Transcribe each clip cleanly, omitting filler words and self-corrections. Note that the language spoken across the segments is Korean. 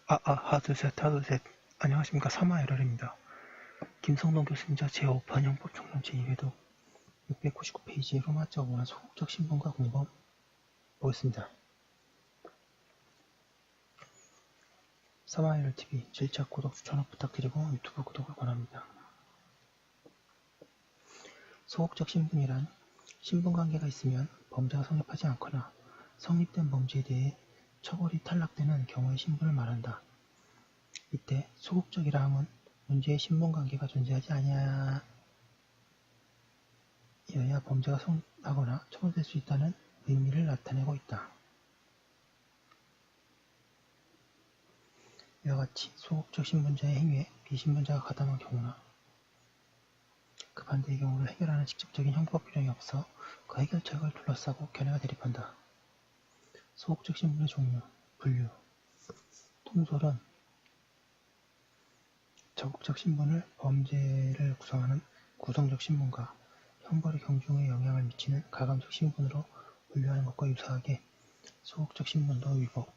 하드셋. 안녕하십니까. 사마에럴입니다. 김성동 교수님자 제5판 형법정론 제2회독 699페이지 로마적 원화 소극적 신분과 공범 보겠습니다. 사마에럴TV 질차 구독 추천업 부탁드리고 유튜브 구독을 권합니다. 소극적 신분이란 신분관계가 있으면 범죄가 성립하지 않거나 성립된 범죄에 대해 처벌이 탈락되는 경우의 신분을 말한다. 이때 소극적이라 함은 문제의 신분관계가 존재하지 아니하여야 범죄가 성립하거나 처벌될 수 있다는 의미를 나타내고 있다. 이와 같이 소극적 신분자의 행위에 비신분자가 가담한 경우나 그 반대의 경우를 해결하는 직접적인 형법 규정이 없어 그 해결책을 둘러싸고 견해가 대립한다. 소극적 신분의 종류, 분류, 통솔은 적극적 신분을 범죄를 구성하는 구성적 신분과 형벌의 경중에 영향을 미치는 가감적 신분으로 분류하는 것과 유사하게 소극적 신분도 위법,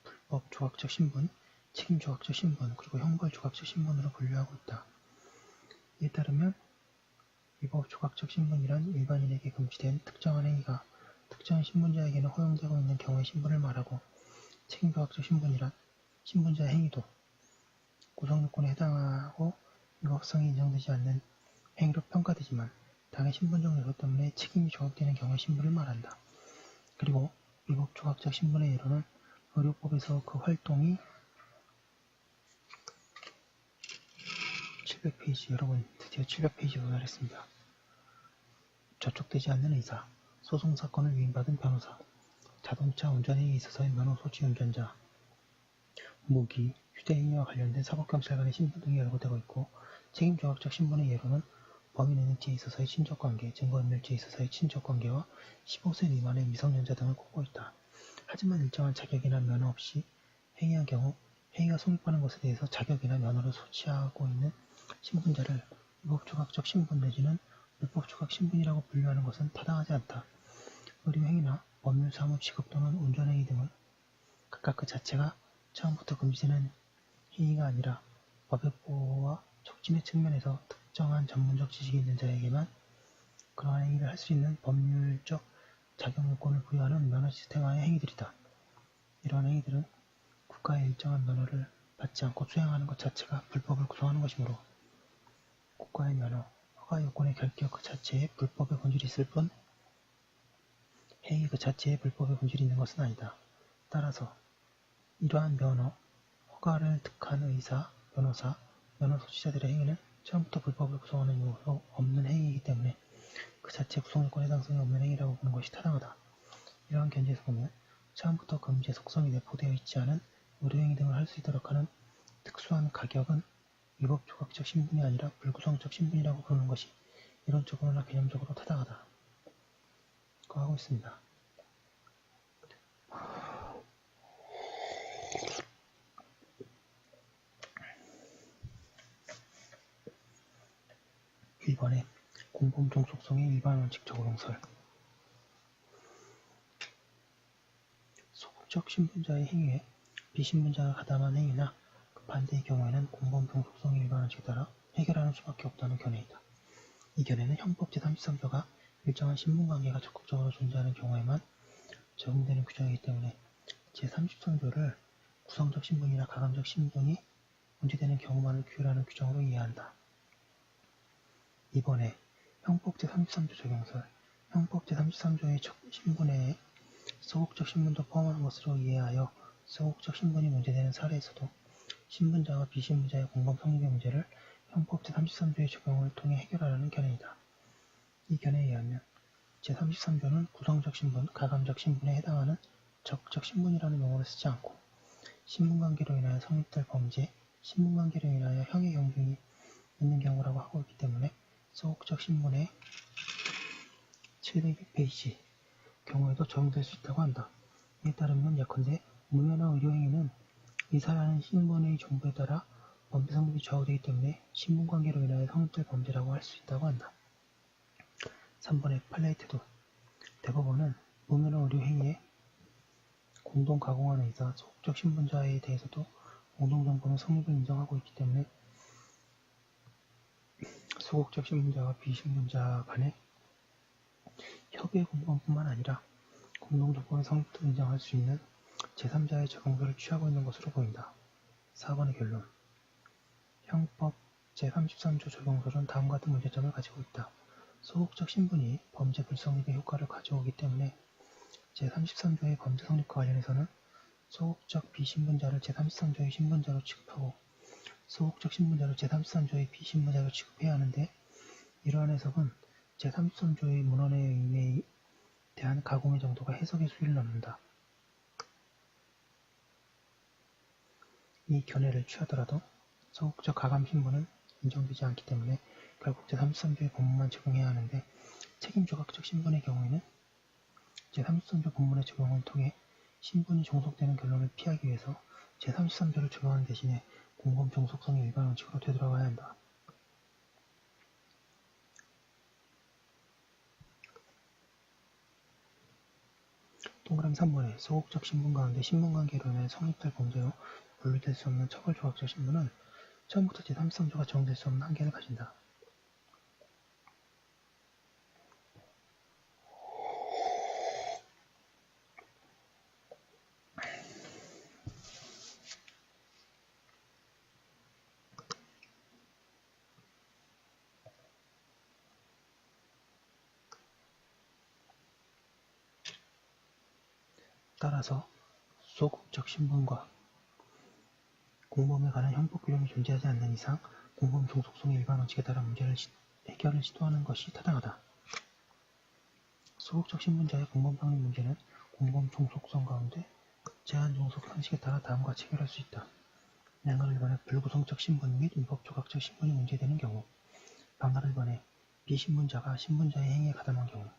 불법 조각적 신분, 책임 조각적 신분, 그리고 형벌 조각적 신분으로 분류하고 있다. 이에 따르면 위법 조각적 신분이란 일반인에게 금지된 특정한 행위가 특정한 신분자에게는 허용되고 있는 경우의 신분을 말하고, 책임 조각적 신분이란 신분자의 행위도 구성요건에 해당하고 위법성이 인정되지 않는 행위로 평가되지만 당의 신분적 요소 때문에 책임이 조각되는 경우의 신분을 말한다. 그리고 위법 조각적 신분의 예로는 의료법에서 그 활동이 700페이지, 여러분 드디어 700페이지 도달했습니다. 저촉되지 않는 의사, 소송사건을 위임받은 변호사, 자동차 운전행위에 있어서의 면허 소지 운전자, 무기, 휴대행위와 관련된 사법경찰관의 신분 등이 열거되고 있고, 책임조각적 신분의 예로는 범인의능죄에 있어서의 친족관계, 증거인멸죄에 있어서의 친족관계와 15세 미만의 미성년자 등을 꼽고 있다. 하지만 일정한 자격이나 면허 없이 행위한 경우 행위가 성립하는 것에 대해서 자격이나 면허를 소지하고 있는 신분자를 위법조각적 신분 내지는 불법조각 신분이라고 분류하는 것은 타당하지 않다. 의료행위나 법률사무 취급 또는 운전행위 등은 각각 그 자체가 처음부터 금지되는 행위가 아니라 법의 보호와 촉진의 측면에서 특정한 전문적 지식이 있는 자에게만 그러한 행위를 할 수 있는 법률적 자격 요건을 부여하는 면허 시스템화의 행위들이다. 이러한 행위들은 국가의 일정한 면허를 받지 않고 수행하는 것 자체가 불법을 구성하는 것이므로 국가의 면허, 허가 요건의 결격 그 자체에 불법의 본질이 있을 뿐 행위 그 자체에 불법의 본질이 있는 것은 아니다. 따라서 이러한 면허, 허가를 득한 의사, 변호사, 면허 소지자들의 행위는 처음부터 불법을 구성하는 요소 없는 행위이기 때문에 그 자체 구성요건 해당성이 없는 행위라고 보는 것이 타당하다. 이러한 견지에서 보면 처음부터 금지의 속성이 내포되어 있지 않은 의료행위 등을 할 수 있도록 하는 특수한 가격은 위법 조각적 신분이 아니라 불구성적 신분이라고 부르는 것이 이론적으로나 개념적으로 타당하다. 고 하고 있습니다. 1번에 공범 종속성의 일반 원칙 적용설. 소극적 신분자의 행위에 비신분자가 가담한 행위나 그 반대의 경우에는 공범 종속성의 일반 원칙에 따라 해결하는 수밖에 없다는 견해이다. 이 견해는 형법 제33조가 일정한 신분관계가 적극적으로 존재하는 경우에만 적용되는 규정이기 때문에 제33조를 구성적 신분이나 가감적 신분이 문제되는 경우만을 규율하는 규정으로 이해한다. 이번에 형법 제33조 적용설. 형법 제33조의 신분에 소극적 신분도 포함하는 것으로 이해하여 소극적 신분이 문제되는 사례에서도 신분자와 비신분자의 공범 성립의 문제를 형법 제33조의 적용을 통해 해결하라는 견해이다. 이 견해에 의하면 제33조는 구성적 신분, 가감적 신분에 해당하는 적극적 신분이라는 용어를 쓰지 않고 신분관계로 인하여 성립될 범죄, 신분관계로 인하여 형의 경중이 있는 경우라고 하고 있기 때문에 소극적 신분의 702페이지 경우에도 적용될 수 있다고 한다. 이에 따르면 예컨대 무면허 의료행위는 의사라는 신분의 정보에 따라 범죄 성립이 좌우되기 때문에 신분관계로 인하여 성립될 범죄라고 할 수 있다고 한다. 3번의 팔레이트도 대법원은 무면허 의료행위에 공동 가공한 의사, 소극적 신분자에 대해서도 공동정보는 성립을 인정하고 있기 때문에 소극적 신분자와 비신분자 간의 협의의 공범뿐만 아니라 공동정보의 성립도 인정할 수 있는 제3자의 적용서를 취하고 있는 것으로 보인다. 4번의 결론. 형법 제33조 적용설은 다음과 같은 문제점을 가지고 있다. 소극적 신분이 범죄 불성립의 효과를 가져오기 때문에 제33조의 범죄 성립과 관련해서는 소극적 비신분자를 제33조의 신분자로 취급하고 소극적 신분자를 제33조의 비신분자로 취급해야 하는데 이러한 해석은 제33조의 문헌의 의미에 대한 가공의 정도가 해석의 수위를 넘는다. 이 견해를 취하더라도 소극적 가감 신분은 인정되지 않기 때문에 결국 제33조의 본문만 적용해야 하는데 책임조각적 신분의 경우에는 제33조 본문의 적용을 통해 신분이 종속되는 결론을 피하기 위해서 제33조를 적용하는 대신에 공범 종속성의 일반 원칙으로 되돌아가야 한다. 동그라미 3번에 소극적 신분 가운데 신분관계로 인해 성립될 범죄로 분류될 수 없는 처벌조각적 신분은 처음부터 제33조가 적용될 수 없는 한계를 가진다. 따라서 소극적 신분과 공범에 관한 형법 규정이 존재하지 않는 이상 공범 종속성의 일반 원칙에 따라 문제를 해결을 시도하는 것이 타당하다. 소극적 신분자의 공범 확립 문제는 공범 종속성 가운데 제한 종속 형식에 따라 다음과 같이 해결할 수 있다. 양가 1번에 불구성적 신분 및 위법 조각적 신분이 문제되는 경우, 방가 1번에 비신분자가 신분자의 행위에 가담한 경우,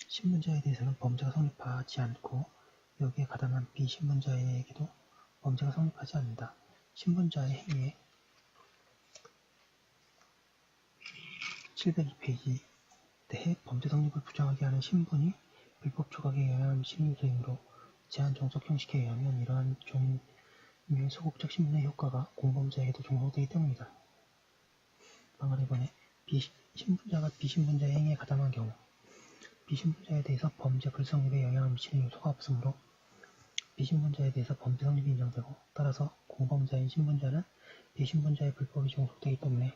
신분자에 대해서는 범죄가 성립하지 않고 여기에 가담한 비신분자에게도 범죄가 성립하지 않는다. 신분자의 행위에 702페이지 대해 범죄 성립을 부정하게 하는 신분이 불법 조각에 영향을 미치는 요소이므로 제한 종속 형식에 의하면 이러한 종류의 소극적 신분의 효과가 공범자에게도 종속되기 때문이다. 방가 1번에 신분자가 비신분자의 행위에 가담한 경우 비신분자에 대해서 범죄 불성립에 영향을 미치는 요소가 없으므로 비신분자에 대해서 범죄 성립이 인정되고 따라서 공범자인 신분자는 비신분자의 불법이 종속되기 때문에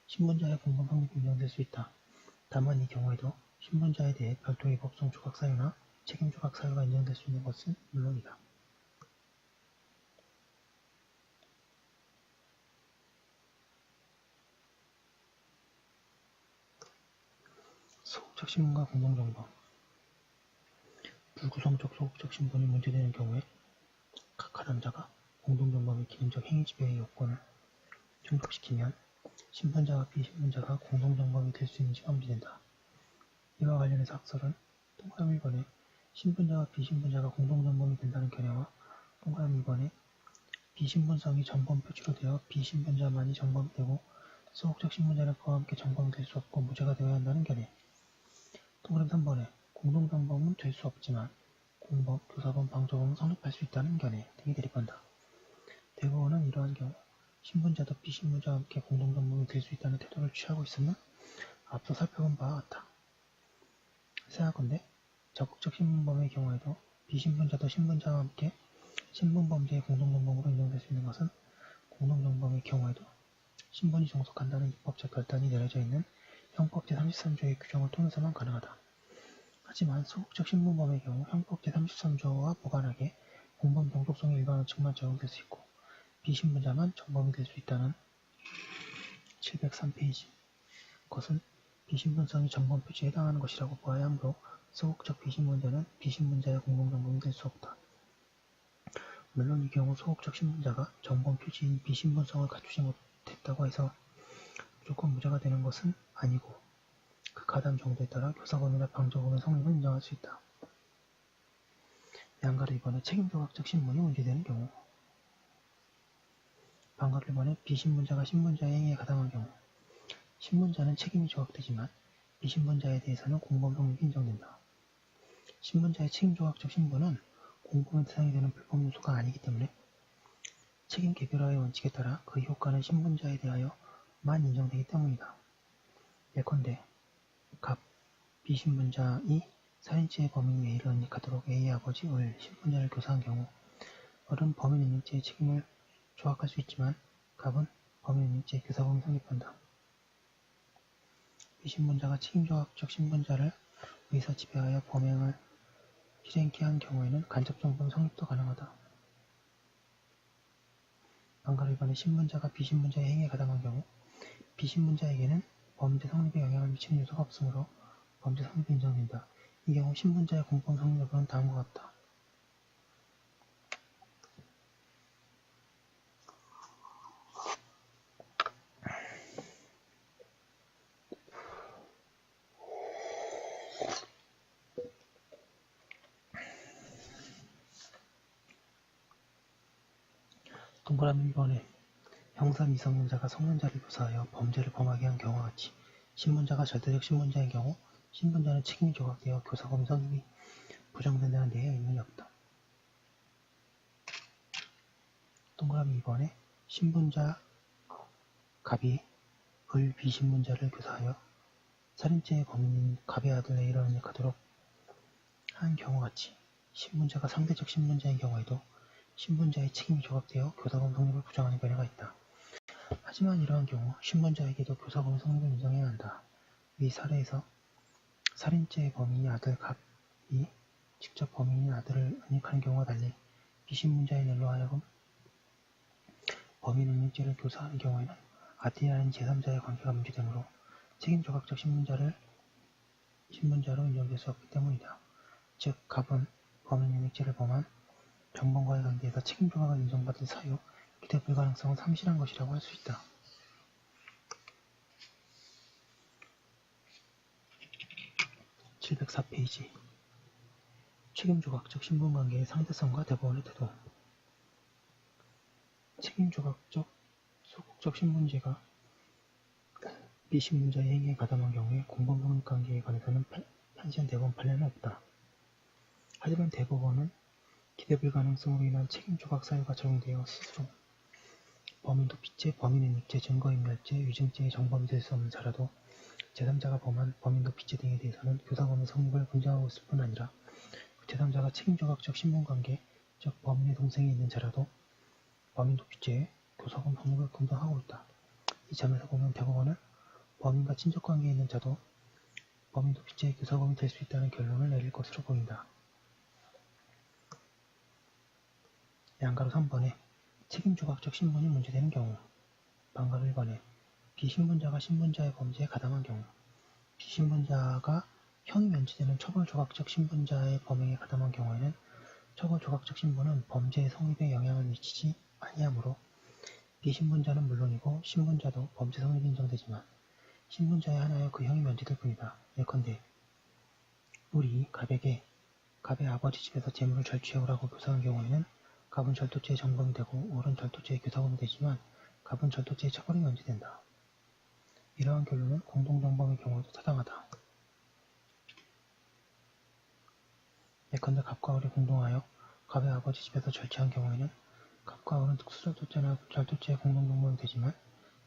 신분자의 공범 확립이 인정될 수 있다. 다만 이 경우에도 신분자에 대해 별도의 법성 조각 사유나 책임 조각 사유가 인정될 수 있는 것은 물론이다. 소극적 신분과 공동정범. 불구성적 소극적 신분이 문제되는 경우에 각 가담자가 공동정범의 기능적 행위지배의 요건을 충족시키면 신분자와 비신분자가 공동정범이 될 수 있는지가 문제된다. 이와 관련해서 학설은 동그라미 1번에 신분자와 비신분자가 공동정범이 된다는 견해와 동그라미 2번에 비신분성이 정범 표시로 되어 비신분자만이 정범이 되고 소극적 신분자는 그와 함께 정범이 될 수 없고 무죄가 되어야 한다는 견해. 동그라미 3번에 공동정범은 될 수 없지만 공범, 교사범, 방조범은 성립할 수 있다는 견해 등이 대립한다. 대법원은 이러한 경우 신분자도 비신분자와 함께 공동정범이 될 수 있다는 태도를 취하고 있으며 앞서 살펴본 바와 같다. 생각건대 적극적 신분범의 경우에도 비신분자도 신분자와 함께 신분범죄의 공동정범으로 인정될 수 있는 것은 공동정범의 경우에도 신분이 종속한다는 입법적 결단이 내려져 있는 형법 제33조의 규정을 통해서만 가능하다. 하지만 소극적 신분범의 경우 형법 제33조와 무관하게 공범 종속성의 일반 원칙만 적용될 수 있고 비신분자만 정범이 될 수 있다는 703페이지. 그것은 비신분성이 정범 표시에 해당하는 것이라고 보아야 하므로 소극적 비신분자는 비신분자의 공동정범이 될 수 없다. 물론 이 경우 소극적 신분자가 정범 표시인 비신분성을 갖추지 못했다고 해서 무조건 무죄가 되는 것은 아니고 그 가담 정도에 따라 교사범이나 방조범의 성립을 인정할 수 있다. 양가를 2번에 책임조각적 신분이 문제되는 경우 방가를 1번에 비신분자가 신분자의 행위에 가담한 경우 신분자는 책임이 조각되지만 비신분자에 대해서는 공범 성립이 인정된다. 신분자의 책임조각적 신분은 공범의 대상이 되는 불법 요소가 아니기 때문에 책임 개별화의 원칙에 따라 그 효과는 신분자에 대하여만 인정되기 때문이다. 예컨대 갑 B신분자이 살인죄의 범인 A를 은닉하도록 A의 아버지 을 신분자를 교사한 경우 을은 범인 은닉죄의 책임을 조각할 수 있지만 갑은 범인 은닉죄의 교사범이 성립한다. B신분자가 책임조각적 신분자를 의사 지배하여 범행을 실행케 한 경우에는 간접정범 성립도 가능하다. 방가 위반의 신분자가 B신분자의 행위에 가담한 경우 B신분자에게는 범죄 성립에 영향을 미치는 요소가 없으므로 범죄 성립이 인정된다. 이 경우 신분자의 공범 성립 여부는 다음과 같다. 동그라미 1번에 형사 미성년자가 성년자를 교사하여 범죄를 범하게 한 경우와 같이 신분자가 절대적 신분자인 경우 신분자는 책임이 조각되어 교사범위 성립이 부정된다는 데에 의문이 없다. 동그라미 2번에 신분자 갑이 을 B신분자를 교사하여 살인죄의 범인인 갑의 아들 A를 은닉하도록 한 경우와 같이 신분자가 상대적 신분자인 경우에도 신분자의 책임이 조각되어 교사범 성립을 부정하는 견해가 있다. 하지만 이러한 경우 신분자에게도 교사범 성립을 인정해야 한다. 위 사례에서 살인죄의 범인이 아들 갑이 직접 범인인 아들을 은닉하는 경우와 달리 B신분자인 을로 하여금 범인 은닉죄를 교사하는 경우에는 아들이라는 제3자의 관계가 문제되므로 책임 조각적 신분자로 인정될 수 없기 때문이다. 즉 갑은 범인 은닉죄를 범한 정범과의 관계에서 책임 조각을 인정받을 사유, 기대 불가능성은 상실한 것이라고 할 수 있다. (704페이지) 책임 조각적 신분관계의 상대성과 대법원의 태도. 책임 조각적 소극적 신분제가 B신분자의 행위에 가담한 경우에 공범 성립 관계에 관해서는 판시한 대법원 판례는 없다. 하지만 대법원은 기대 불가능성으로 인한 책임 조각 사유가 적용되어 스스로 범인 도피죄, 범인 은닉죄, 증거인멸죄, 위증죄의 정범이 될 수 없는 자라도 제3자가 범한 범인 도피죄 등에 대해서는 교사범의 성립을 긍정하고 있을 뿐 아니라 제3자가 책임 조각적 신분관계, 즉 범인의 동생이 있는 자라도 범인 도피죄의 교사범 성립을 긍정하고 있다. 이 점에서 보면 대법원은 범인과 친족관계에 있는 자도 범인 도피죄의 교사범이 될 수 있다는 결론을 내릴 것으로 보인다. 양가로 3번에 책임 조각적 신분이 문제되는 경우 방가 1번에 B신분자가 신분자의 범죄에 가담한 경우 B신분자가 형이 면제되는 처벌 조각적 신분자의 범행에 가담한 경우에는 처벌 조각적 신분은 범죄의 성립에 영향을 미치지 아니하므로 B신분자는 물론이고 신분자도 범죄 성립이 인정되지만 신분자에 한하여 그 형이 면제될 뿐이다. 예컨대 을이 갑에게 갑의 아버지 집에서 재물을 절취해오라고 교사한 경우에는 갑은 절도죄의 정범이 되고 을은 절도죄의 교사범이 되지만 갑은 절도죄의 처벌이 면제된다. 이러한 결론은 공동정범의 경우에도 타당하다. 예컨대 갑과 을이 공동하여 갑의 아버지 집에서 절취한 경우에는 갑과 을은 특수절도죄나 절도죄의 공동정범이 되지만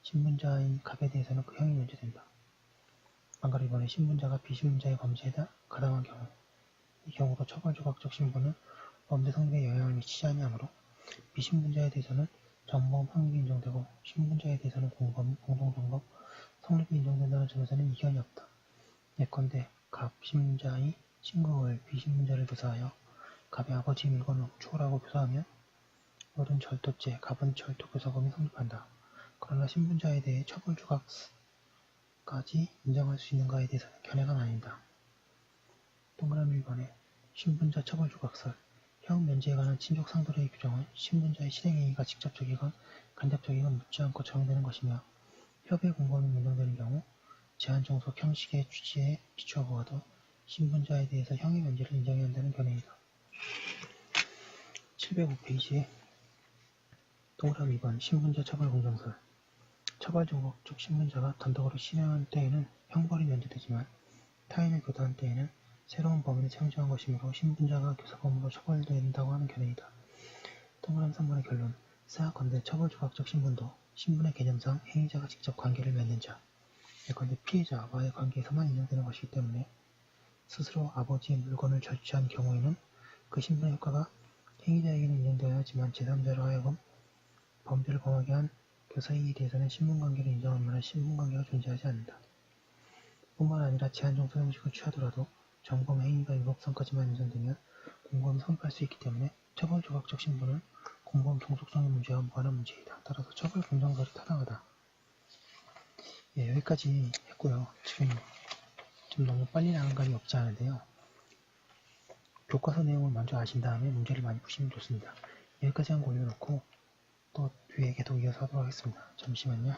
신분자인 갑에 대해서는 그 형이 면제된다. 방가 2번에 신분자가 B신분자의 범죄에 가담한 경우 이 경우도 처벌 조각적 신분은 범죄 성립에 영향을 미치지 아니하므로 B신분자에 대해서는 정범 성립이 인정되고 신분자에 대해서는 공동정범 성립이 인정된다는 점에서는 이견이 없다. 예컨대 갑 신분자의 친구 을 B신분자를 교사하여 갑의 아버지 물건을 훔쳐오라고 교사하면 을은 절도죄, 갑은 절도교사범이 성립한다. 그러나 신분자에 대해 처벌 조각까지 인정할 수 있는가에 대해서는 견해가 나뉜다. 동그라미 1번에 신분자 처벌 조각설 형 면제에 관한 친족 상도례의 규정은 신분자의 실행행위가 직접적이건 간접적이건 묻지 않고 적용되는 것이며 협의 공범이 인정되는 경우 제한 종속 형식의 취지에 비추어 보아도 신분자에 대해서 형의 면제를 인정해야 한다는 견해이다. 705페이지에 동그라미 2번 신분자 처벌 공정설 처벌 조각적 신분자가 단독으로 실행한 때에는 형벌이 면제되지만 타인을 교도한 때에는 새로운 범인을 창조한 것이므로 신분자가 교사범으로 처벌된다고 하는 견해이다. 동그라미 3번의 결론 사건대 처벌조각적 신분도 신분의 개념상 행위자가 직접 관계를 맺는 자, 예컨대 피해자와의 관계에서만 인정되는 것이기 때문에 스스로 아버지의 물건을 절취한 경우에는 그 신분의 효과가 행위자에게는 인정되어야 하지만 제3자로 하여금 범죄를 범하게 한 교사이에 대해서는 신분관계를 인정할 만한 신분관계가 존재하지 않는다. 뿐만 아니라 제한정서 형식을 취하더라도 점검 행위가 위법성까지만 인정되면 공범이 선포할 수 있기 때문에 처벌조각적 신분은 공범 종속성의 문제와 무관한 문제이다. 따라서 처벌 공정설이 타당하다. 예, 여기까지 했고요. 지금 좀 너무 빨리 나간 감이 없지 않은데요. 교과서 내용을 먼저 아신 다음에 문제를 많이 푸시면 좋습니다. 여기까지 한 거 올려놓고 또 뒤에 계속 이어서 하도록 하겠습니다. 잠시만요.